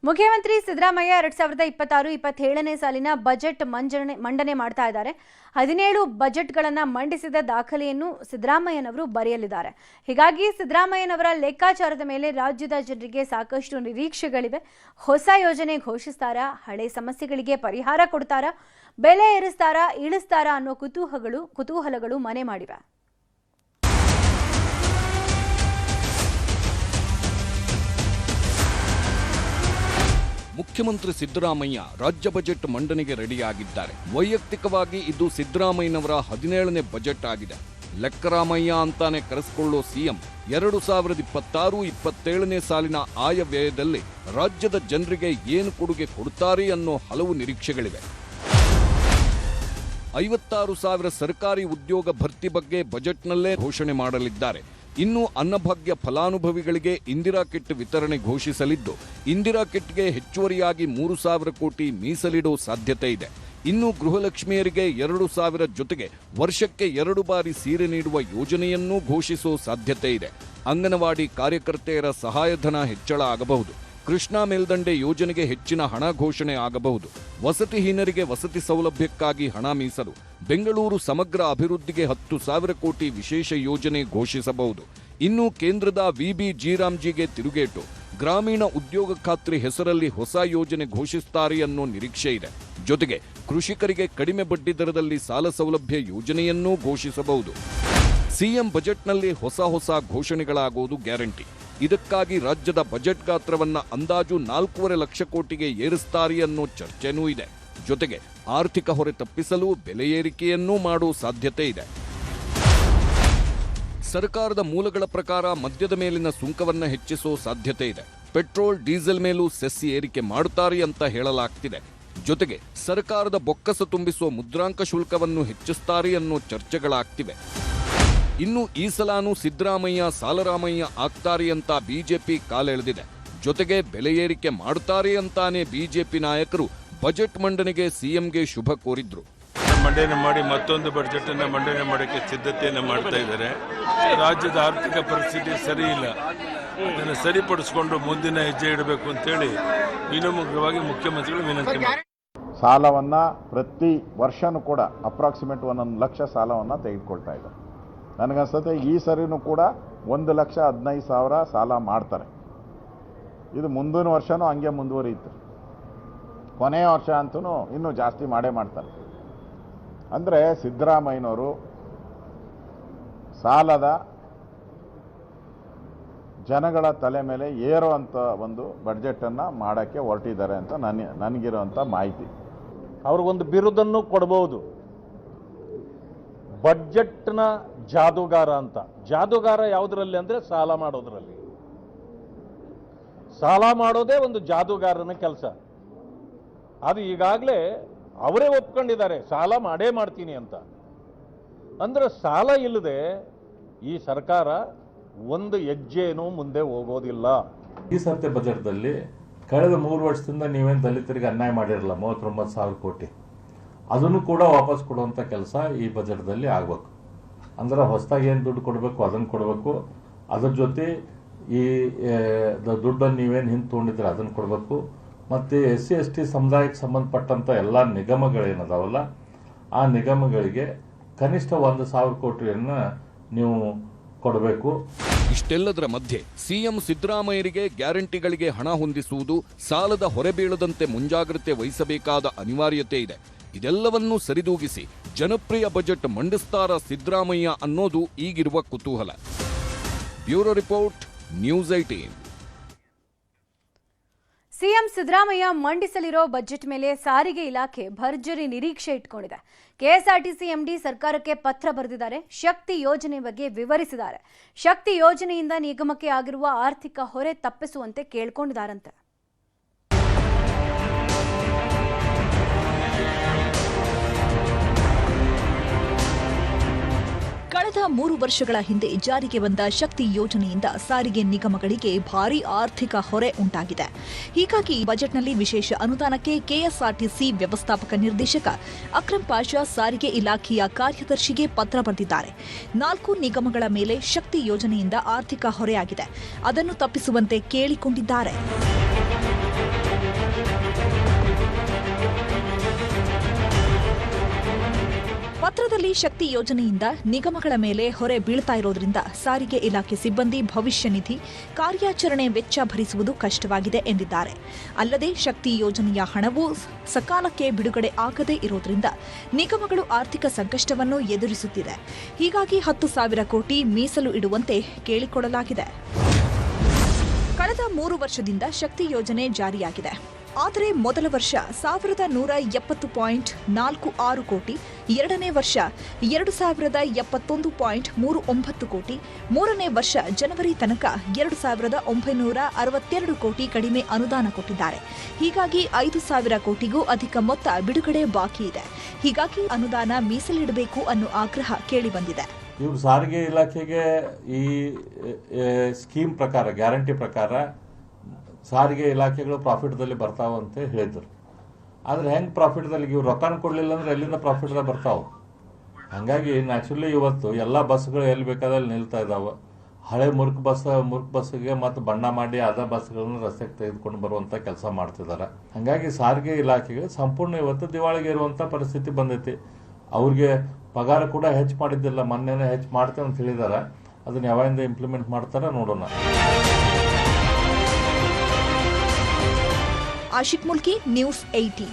ಮುಖ್ಯಮಂತ್ರಿ ಸಿದ್ದರಾಮಯ್ಯ 2026-27ನೇ ಸಾಲಿನ ಬಜೆಟ್ ಮಂಡನೆ ಮಾಡ್ತಾ ಇದ್ದಾರೆ. 17 ಬಜೆಟ್ಗಳನ್ನು ಮಂಡಿಸಿದ ದಾಖಲೆಯನ್ನು ಸಿದ್ದರಾಮಯ್ಯನವರು ಬರೆಯಲಿದ್ದಾರೆ. ಹೀಗಾಗಿ ಸಿದ್ದರಾಮಯ್ಯನವರ ಲೆಕ್ಕಾಚಾರದ ಮೇಲೆ ರಾಜ್ಯದ ಜನರಿಗೆ ಸಾಕಷ್ಟು ನಿರೀಕ್ಷೆಗಳಿವೆ. ಹೊಸ ಯೋಜನೆ ಘೋಷಿಸ್ತಾರಾ, ಹಳೆ ಸಮಸ್ಯೆಗಳಿಗೆ ಪರಿಹಾರ ಕೊಡ್ತಾರಾ, ಬೆಲೆ ಏರಿಸ್ತಾರಾ, ಇಳಿಸ್ತಾರಾ ಅನ್ನೋ ಕುತೂಹಲಗಳು ಮನೆ ಮಾಡಿವೆ. ಮುಖ್ಯಮಂತ್ರಿ ಸಿದ್ದರಾಮಯ್ಯ ರಾಜ್ಯ ಬಜೆಟ್ ಮಂಡನೆಗೆ ರೆಡಿಯಾಗಿದ್ದಾರೆ. ವೈಯಕ್ತಿಕವಾಗಿ ಇದು ಸಿದ್ದರಾಮಯ್ಯನವರ 17ನೇ ಬಜೆಟ್ ಆಗಿದೆ. ಲೆಕ್ಕರಾಮಯ್ಯ ಅಂತಾನೆ ಕರೆಸಿಕೊಳ್ಳೋ ಸಿಎಂ 2026-27ನೇ ಸಾಲಿನ ಆಯವ್ಯಯದಲ್ಲಿ ರಾಜ್ಯದ ಜನರಿಗೆ ಏನು ಕೊಡುಗೆ ಕೊಡ್ತಾರೆ ಅನ್ನೋ ಹಲವು ನಿರೀಕ್ಷೆಗಳಿವೆ. 56,000 ಸರ್ಕಾರಿ ಉದ್ಯೋಗ ಭರ್ತಿ ಬಗ್ಗೆ ಬಜೆಟ್ನಲ್ಲೇ ಘೋಷಣೆ ಮಾಡಲಿದ್ದಾರೆ. ಇನ್ನು ಅನ್ನಭಾಗ್ಯ ಫಲಾನುಭವಿಗಳಿಗೆ ಇಂದಿರಾ ಕಿಟ್ ವಿತರಣೆ ಘೋಷಿಸಲಿದ್ದು, ಇಂದಿರಾ ಕಿಟ್ಗೆ ಹೆಚ್ಚುವರಿಯಾಗಿ 3,000 ಕೋಟಿ ಮೀಸಲಿಡೋ ಸಾಧ್ಯತೆ ಇದೆ. ಇನ್ನು ಗೃಹಲಕ್ಷ್ಮಿಯರಿಗೆ 2,000 ಜೊತೆಗೆ ವರ್ಷಕ್ಕೆ 2 ಬಾರಿ ಸೀರೆ ನೀಡುವ ಯೋಜನೆಯನ್ನೂ ಘೋಷಿಸೋ ಸಾಧ್ಯತೆ ಇದೆ. ಅಂಗನವಾಡಿ ಕಾರ್ಯಕರ್ತೆಯರ ಸಹಾಯಧನ ಹೆಚ್ಚಳ ಆಗಬಹುದು. ಕೃಷ್ಣಾ ಮೇಲ್ದಂಡೆ ಯೋಜನೆಗೆ ಹೆಚ್ಚಿನ ಹಣ ಘೋಷಣೆ ಆಗಬಹುದು. ವಸತಿಹೀನರಿಗೆ ವಸತಿ ಸೌಲಭ್ಯಕ್ಕಾಗಿ ಹಣ ಮೀಸಲು. ಬೆಂಗಳೂರು ಸಮಗ್ರ ಅಭಿವೃದ್ಧಿಗೆ 10,000 ಕೋಟಿ ವಿಶೇಷ ಯೋಜನೆ ಘೋಷಿಸಬಹುದು. ಇನ್ನು ಕೇಂದ್ರದ ವಿಬಿ ಜೀರಾಮ್ಜಿಗೆ ತಿರುಗೇಟು. ಗ್ರಾಮೀಣ ಉದ್ಯೋಗ ಖಾತ್ರಿ ಹೆಸರಲ್ಲಿ ಹೊಸ ಯೋಜನೆ ಘೋಷಿಸುತ್ತಾರೆ ಅನ್ನೋ ನಿರೀಕ್ಷೆ ಇದೆ. ಜೊತೆಗೆ ಕೃಷಿಕರಿಗೆ ಕಡಿಮೆ ಬಡ್ಡಿ ದರದಲ್ಲಿ ಸಾಲ ಸೌಲಭ್ಯ ಯೋಜನೆಯನ್ನೂ ಘೋಷಿಸಬಹುದು. ಸಿಎಂ ಬಜೆಟ್ನಲ್ಲಿ ಹೊಸ ಘೋಷಣೆಗಳಾಗುವುದು ಗ್ಯಾರಂಟಿ. ಇದಕ್ಕಾಗಿ ರಾಜ್ಯದ ಬಜೆಟ್ ಗಾತ್ರವನ್ನ ಅಂದಾಜು 4.5 ಲಕ್ಷ ಕೋಟಿಗೆ ಏರಿಸ್ತಾರೆ ಅನ್ನೋ ಚರ್ಚೆನೂ ಇದೆ. ಜೊತೆಗೆ ಆರ್ಥಿಕ ಹೊರೆ ತಪ್ಪಿಸಲು ಬೆಲೆ ಏರಿಕೆಯನ್ನೂ ಮಾಡೋ ಸಾಧ್ಯತೆ ಇದೆ. ಸರ್ಕಾರದ ಮೂಲಗಳ ಪ್ರಕಾರ ಮದ್ಯದ ಮೇಲಿನ ಸುಂಕವನ್ನ ಹೆಚ್ಚಿಸೋ ಸಾಧ್ಯತೆ ಇದೆ. ಪೆಟ್ರೋಲ್, ಡೀಸೆಲ್ ಮೇಲೂ ಸೆಸ್ ಏರಿಕೆ ಮಾಡುತ್ತಾರೆ ಅಂತ ಹೇಳಲಾಗ್ತಿದೆ. ಜೊತೆಗೆ ಸರ್ಕಾರದ ಬೊಕ್ಕಸ ತುಂಬಿಸುವ ಮುದ್ರಾಂಕ ಶುಲ್ಕವನ್ನು ಹೆಚ್ಚಿಸುತ್ತಾರೆ ಅನ್ನೋ ಚರ್ಚೆಗಳಾಗ್ತಿವೆ. ಇನ್ನು ಈ ಸಲಾನೂ ಸಿದ್ದರಾಮಯ್ಯ ಸಾಲರಾಮಯ್ಯ ಆಗ್ತಾರೆ ಅಂತ ಬಿಜೆಪಿ ಕಾಲೆಳೆದಿದೆ. ಜೊತೆಗೆ ಬೆಲೆ ಏರಿಕೆ ಮಾಡುತ್ತಾರೆ ಅಂತಾನೆ ಬಿಜೆಪಿ ನಾಯಕರು ಬಜೆಟ್ ಮಂಡನೆಗೆ ಸಿಎಂಗೆ ಶುಭ ಕೋರಿದ್ರು. ಮಂಡನೆ ಮಾಡಿ ಮತ್ತೊಂದು ಬಜೆಟ್ ಅನ್ನು ಮಂಡನೆ ಮಾಡೋಕ್ಕೆ ಸಿದ್ಧತೆಯನ್ನು ಮಾಡ್ತಾ ಇದ್ದಾರೆ. ರಾಜ್ಯದ ಆರ್ಥಿಕ ಪರಿಸ್ಥಿತಿ ಸರಿ ಇಲ್ಲ, ಅದನ್ನು ಸರಿಪಡಿಸಿಕೊಂಡು ಮುಂದಿನ ಹೆಜ್ಜೆ ಇಡಬೇಕು ಅಂತೇಳಿ ವಿನಮ್ರವಾಗಿ ಮುಖ್ಯಮಂತ್ರಿಗಳು ವಿನಂತಿ ಮಾಡಿದ್ದಾರೆ. ಸಾಲವನ್ನ ಪ್ರತಿ ವರ್ಷನೂ ಕೂಡ ಅಪ್ರಾಕ್ಸಿಮೇಟ್ 1 ಲಕ್ಷ ಸಾಲವನ್ನು ತೆಗೆದುಕೊಳ್ತಾ ಇದ್ದಾರೆ. ನನಗನ್ಸುತ್ತೆ ಈ ಸರಿನೂ ಕೂಡ 1,15,000 ಸಾಲ ಮಾಡ್ತಾರೆ. ಇದು ಮುಂದಿನ ವರ್ಷನೂ ಹಂಗೆ ಮುಂದುವರಿಯುತ್ತೆ. ಕೊನೆಯ ವರ್ಷ ಅಂತೂ ಇನ್ನೂ ಜಾಸ್ತಿ ಮಾಡ್ತಾರೆ. ಅಂದರೆ ಸಿದ್ದರಾಮಯ್ಯನವರು ಸಾಲದ ಜನಗಳ ತಲೆ ಮೇಲೆ ಏರುವಂಥ ಒಂದು ಬಡ್ಜೆಟನ್ನು ಮಾಡೋಕ್ಕೆ ಹೊರಟಿದ್ದಾರೆ ಅಂತ ನನಗಿರುವಂಥ ಮಾಹಿತಿ. ಅವ್ರಿಗೊಂದು ಬಿರುದನ್ನು ಕೊಡಬಹುದು, ಬಡ್ಜೆಟ್ನ ಜಾದೂಗಾರ ಅಂತ. ಜಾದೂಗಾರ ಯಾವುದರಲ್ಲಿ ಅಂದರೆ ಸಾಲ ಮಾಡೋದ್ರಲ್ಲಿ. ಸಾಲ ಮಾಡೋದೇ ಒಂದು ಜಾದೂಗಾರನ ಕೆಲಸ. ಅದು ಈಗಾಗಲೇ ಅವರೇ ಒಪ್ಕೊಂಡಿದ್ದಾರೆ, ಸಾಲ ಮಾಡೇ ಮಾಡ್ತೀನಿ ಅಂತ. ಅಂದ್ರೆ ಸಾಲ ಇಲ್ಲದೆ ಈ ಸರ್ಕಾರ ಒಂದು ಹೆಜ್ಜೆನೂ ಮುಂದೆ ಹೋಗೋದಿಲ್ಲ. ಈ ಸರ್ತಿ ಬಜೆಟ್ದಲ್ಲಿ ಕಳೆದ 3 ವರ್ಷದಿಂದ ನೀವೇನು ದಲಿತರಿಗೆ ಅನ್ಯಾಯ ಮಾಡಿರಲ್ಲ, 39,000 ಕೋಟಿ, ಅದನ್ನು ಕೂಡ ವಾಪಸ್ ಕೊಡುವಂಥ ಕೆಲಸ ಈ ಬಜೆಟ್ದಲ್ಲಿ ಆಗಬೇಕು. ಅಂದ್ರೆ ಹೊಸದಾಗಿ ಏನು ದುಡ್ಡು ಕೊಡಬೇಕು ಅದನ್ನು ಕೊಡಬೇಕು. ಅದ್ರ ಜೊತೆ ಈ ದುಡ್ಡನ್ನು ನೀವೇನು ಹಿಂದೆ ತೊಗೊಂಡಿದ್ರೆ ಅದನ್ನು ಕೊಡಬೇಕು. ಮತ್ತು SC/ST ಸಮುದಾಯಕ್ಕೆ ಸಂಬಂಧಪಟ್ಟಂಥ ಎಲ್ಲ ನಿಗಮಗಳೇನದಾವಲ್ಲ, ಆ ನಿಗಮಗಳಿಗೆ ಕನಿಷ್ಠ 1,000 ಕೋಟಿಯನ್ನು ನೀವು ಕೊಡಬೇಕು. ಇಷ್ಟೆಲ್ಲದರ ಮಧ್ಯೆ ಸಿಎಂ ಸಿದ್ದರಾಮಯ್ಯರಿಗೆ ಗ್ಯಾರಂಟಿಗಳಿಗೆ ಹಣ ಹೊಂದಿಸುವುದು, ಸಾಲದ ಹೊರೆ ಬೀಳದಂತೆ ಮುಂಜಾಗ್ರತೆ ವಹಿಸಬೇಕಾದ ಅನಿವಾರ್ಯತೆ ಇದೆ. ಇದೆಲ್ಲವನ್ನೂ ಸರಿದೂಗಿಸಿ ಜನಪ್ರಿಯ ಬಜೆಟ್ ಮಂಡಿಸ್ತಾರ ಸಿದ್ದರಾಮಯ್ಯ ಅನ್ನೋದು ಈಗಿರುವ ಕುತೂಹಲ. Bureau report, news 18. CM Siddaramaiah ಮಂಡಿಸಲಿರೋ ಬಜೆಟ್ ಮೇಲೆ ಸಾರಿಗೆ ಇಲಾಖೆ ಭರ್ಜರಿ ನಿರೀಕ್ಷೆ ಇಟ್ಕೊಂಡಿದೆ. ಕೆಎಸ್ಆರ್ಟಿಸಿ ಎಂಡಿ ಸರ್ಕಾರಕ್ಕೆ ಪತ್ರ ಬರೆದಿದ್ದಾರೆ. ಶಕ್ತಿ ಯೋಜನೆ ಬಗ್ಗೆ ವಿವರಿಸಿದ್ದಾರೆ. ಶಕ್ತಿ ಯೋಜನೆಯಿಂದ ನಿಗಮಕ್ಕೆ ಆಗಿರುವ ಆರ್ಥಿಕ ಹೊರೆ ತಪ್ಪಿಸುವಂತೆ ಕೇಳ್ಕೊಂಡಿದ್ದಾರಂತೆ. ಕಳೆದ 3 ವರ್ಷಗಳ ಹಿಂದೆ ಜಾರಿಗೆ ಬಂದ ಶಕ್ತಿ ಯೋಜನೆಯಿಂದ ಸಾರಿಗೆ ನಿಗಮಗಳಿಗೆ ಭಾರೀ ಆರ್ಥಿಕ ಹೊರೆ ಉಂಟಾಗಿದೆ. ಹೀಗಾಗಿ ಬಜೆಟ್ನಲ್ಲಿ ವಿಶೇಷ ಅನುದಾನಕ್ಕೆ ಕೆಎಸ್ಆರ್ಟಿಸಿ ವ್ಯವಸ್ಥಾಪಕ ನಿರ್ದೇಶಕ ಅಕ್ರಮ್ ಪಾಷಾ ಸಾರಿಗೆ ಇಲಾಖೆಯ ಕಾರ್ಯದರ್ಶಿಗೆ ಪತ್ರ ಬರೆದಿದ್ದಾರೆ. 4 ನಿಗಮಗಳ ಮೇಲೆ ಶಕ್ತಿ ಯೋಜನೆಯಿಂದ ಆರ್ಥಿಕ ಹೊರೆಯಾಗಿದೆ, ಅದನ್ನು ತಪ್ಪಿಸುವಂತೆ ಕೇಳಿಕೊಂಡಿದ್ದಾರೆ. ರಾಜ್ಯದಲ್ಲಿ ಶಕ್ತಿ ಯೋಜನೆಯಿಂದ ನಿಗಮಗಳ ಮೇಲೆ ಹೊರೆ ಬೀಳ್ತಾ ಇರೋದ್ರಿಂದ ಸಾರಿಗೆ ಇಲಾಖೆ ಸಿಬ್ಬಂದಿ ಭವಿಷ್ಯ ನಿಧಿ ಕಾರ್ಯಾಚರಣೆ ವೆಚ್ಚ ಭರಿಸುವುದು ಕಷ್ಟವಾಗಿದೆ ಎಂದಿದ್ದಾರೆ. ಅಲ್ಲದೆ ಶಕ್ತಿ ಯೋಜನೆಯ ಹಣವು ಸಕಾಲಕ್ಕೆ ಬಿಡುಗಡೆ ಆಗದೇ ಇರೋದ್ರಿಂದ ನಿಗಮಗಳು ಆರ್ಥಿಕ ಸಂಕಷ್ಟವನ್ನು ಎದುರಿಸುತ್ತಿದೆ. ಹೀಗಾಗಿ 10,000 ಕೋಟಿ ಮೀಸಲು ಇಡುವಂತೆ ಕೇಳಿಕೊಳ್ಳಲಾಗಿದೆ. ಕಳೆದ 3 ವರ್ಷದಿಂದ ಶಕ್ತಿ ಯೋಜನೆ ಜಾರಿಯಾಗಿದೆ. ಆದರೆ ಮೊದಲ ವರ್ಷ 1,170.46 ಕೋಟಿ, ಎರಡನೇ ವರ್ಷ 2,071.39 ಕೋಟಿ, ಮೂರನೇ ವರ್ಷ ಜನವರಿ ತನಕ 2,962 ಕೋಟಿ ಕಡಿಮೆ ಅನುದಾನ ಕೊಟ್ಟಿದ್ದಾರೆ. ಹೀಗಾಗಿ 5,000 ಕೋಟಿಗೂ ಅಧಿಕ ಮೊತ್ತ ಬಿಡುಗಡೆ ಬಾಕಿ ಇದೆ. ಹೀಗಾಗಿ ಅನುದಾನ ಮೀಸಲಿಡಬೇಕು ಅನ್ನೋ ಆಗ್ರಹ ಕೇಳಿಬಂದಿದೆ. ಇವರು ಸಾರಿಗೆ ಇಲಾಖೆಗೆ ಈ ಸ್ಕೀಮ್ ಪ್ರಕಾರ, ಗ್ಯಾರಂಟಿ ಪ್ರಕಾರ ಸಾರಿಗೆ ಇಲಾಖೆಗಳು ಪ್ರಾಫಿಟ್ದಲ್ಲಿ ಬರ್ತಾವಂತ ಹೇಳಿದ್ರು. ಆದರೆ ಹೆಂಗೆ ಪ್ರಾಫಿಟ್ದಲ್ಲಿ ಇವ್ರು ರೊಕ್ಕನ ಕೊಡಲಿಲ್ಲ ಅಂದ್ರೆ ಎಲ್ಲಿಂದ ಪ್ರಾಫಿಟ್ದಾಗ ಬರ್ತಾವೆ? ಹಾಗಾಗಿ ನ್ಯಾಚುರಲಿ ಇವತ್ತು ಎಲ್ಲ ಬಸ್ಗಳು ಎಲ್ಲಿ ಬೇಕಾದಲ್ಲಿ ನಿಲ್ತಾ ಇದ್ದಾವೆ. ಹಳೆ ಮುರ್ಕ್ ಬಸ್ಸಿಗೆ ಮತ್ತು ಬಣ್ಣ ಮಾಡಿ ಅದ ಬಸ್ಗಳನ್ನು ರಸ್ತೆಗೆ ತೆಗೆದುಕೊಂಡು ಬರುವಂಥ ಕೆಲಸ ಮಾಡ್ತಿದ್ದಾರೆ. ಹಾಗಾಗಿ ಸಾರಿಗೆ ಇಲಾಖೆಗೆ ಸಂಪೂರ್ಣ ಇವತ್ತು ದಿವಾಳಿಗೆ ಇರುವಂಥ ಪರಿಸ್ಥಿತಿ ಬಂದೈತಿ. ಅವ್ರಿಗೆ ಪಗಾರ ಕೂಡ ಹೆಚ್ಚು ಮಾಡಿದ್ದಿಲ್ಲ, ಮೊನ್ನೆನೇ ಹೆಚ್ಚು ಮಾಡ್ತೇವೆ ಅಂತ ಹೇಳಿದ್ದಾರೆ. ಅದನ್ನು ಯಾವಾಗಿಂದ ಇಂಪ್ಲಿಮೆಂಟ್ ಮಾಡ್ತಾರೆ ನೋಡೋಣ. ಆಶಿಕ್ ಮುಲ್ಕಿ, ನ್ಯೂಸ್ 18.